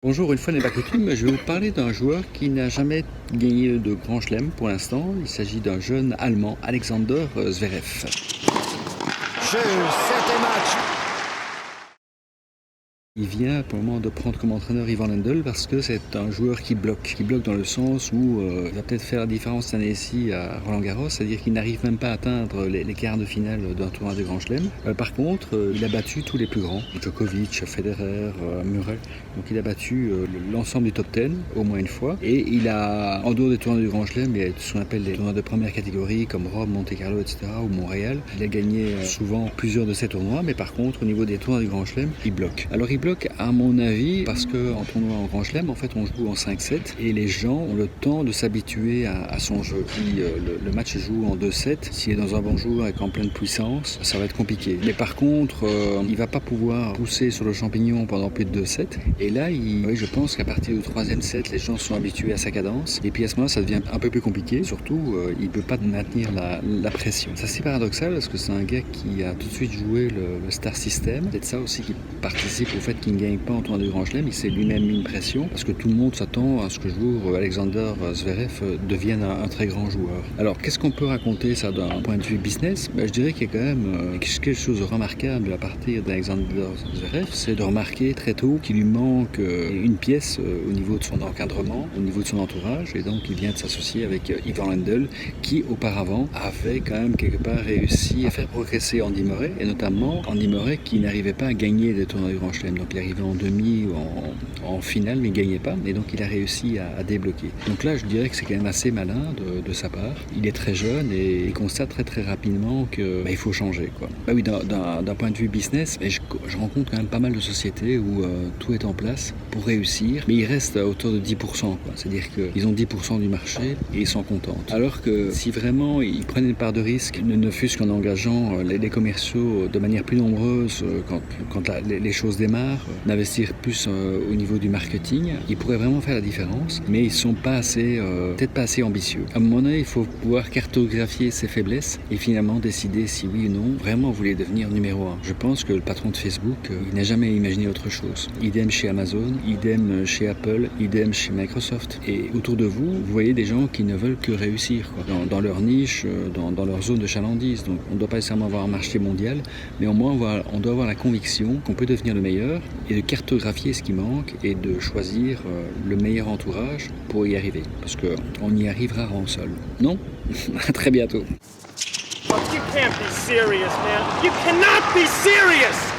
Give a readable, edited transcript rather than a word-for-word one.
Bonjour, une fois n'est pas coutume, je vais vous parler d'un joueur qui n'a jamais gagné de grand chelem pour l'instant. Il s'agit d'un jeune Allemand, Alexander Zverev. Jeu, 7 match. Il vient pour le moment de prendre comme entraîneur Ivan Lendl parce que c'est un joueur qui bloque dans le sens où il va peut-être faire la différence cette année-ci à Roland-Garros, c'est-à-dire qu'il n'arrive même pas à atteindre les quarts de finale d'un tournoi de Grand Chelem. Par contre, il a battu tous les plus grands, Djokovic, Federer, Murray. Donc il a battu l'ensemble du top 10 au moins une fois. Et il a, en dehors des tournois du Grand Chelem, il y a ce qu'on appelle les tournois de première catégorie comme Rome, Monte-Carlo, etc. ou Montréal. Il a gagné souvent plusieurs de ces tournois, mais par contre, au niveau des tournois du Grand Chelem, il bloque. Alors il bloque à mon avis parce qu'en tournoi en Grand Chelem, en fait, on joue en 5-7 et les gens ont le temps de s'habituer à son jeu. Si le match se joue en 2-7, s'il est dans un bon jour et en pleine puissance, ça va être compliqué. Mais par contre, il va pas pouvoir pousser sur le champignon pendant plus de 2 sets. Et là, oui, je pense qu'à partir du 3e set, les gens sont habitués à sa cadence. Et puis à ce moment-là, ça devient un peu plus compliqué. Surtout, il peut pas maintenir la pression. C'est assez paradoxal parce que c'est un gars qui a tout de suite joué le star system. C'est ça aussi qui participe au fait qu'il ne gagne pas en tournoi du Grand Chelem. Il s'est lui-même mis une pression parce que tout le monde s'attend à ce que jour Alexander Zverev devienne un très grand joueur. Alors, qu'est-ce qu'on peut raconter ça d'un point de vue business? Je dirais qu'il y a quand même quelque chose de remarquable à partir d'Alexander Zverev, c'est de remarquer très tôt qu'il lui manque une pièce au niveau de son encadrement, au niveau de son entourage, et donc il vient de s'associer avec Ivan Lendl, qui auparavant avait quand même quelque part réussi à faire progresser Andy Murray, et notamment Andy Murray qui n'arrivait pas à gagner des tournois du Grand Chelem. Donc il arrivait en demi ou en finale, mais il ne gagnait pas, et donc il a réussi à débloquer. Donc là, je dirais que c'est quand même assez malin de sa part. Il est très jeune et il constate très rapidement qu'il faut changer, quoi. Oui, d'un point de vue business, je rencontre quand même pas mal de sociétés où tout est en place pour réussir, mais ils restent à hauteur de 10%, quoi. C'est-à-dire qu'ils ont 10% du marché et ils sont contents. Alors que si vraiment ils prennent une part de risque, ne fût-ce qu'en engageant les commerciaux de manière plus nombreuse quand les choses démarrent, d'investir plus au niveau du marketing, ils pourraient vraiment faire la différence, mais ils sont pas assez, peut-être pas assez ambitieux. À un moment donné, il faut pouvoir cartographier ses faiblesses et finalement décider si oui ou non, vraiment vous voulez devenir numéro 1. Je pense que le patron de Facebook, il n'a jamais imaginé autre chose. Idem chez Amazon, idem chez Apple, idem chez Microsoft. Et autour de vous, vous voyez des gens qui ne veulent que réussir, quoi, dans leur niche, dans leur zone de chalandise. Donc on ne doit pas nécessairement avoir un marché mondial, mais au moins on doit avoir la conviction qu'on peut devenir le meilleur et de cartographier ce qui manque et de choisir le meilleur entourage pour y arriver. Parce qu'on y arrive rarement seul. Non? À très bientôt. You can't be serious, man. You cannot be serious!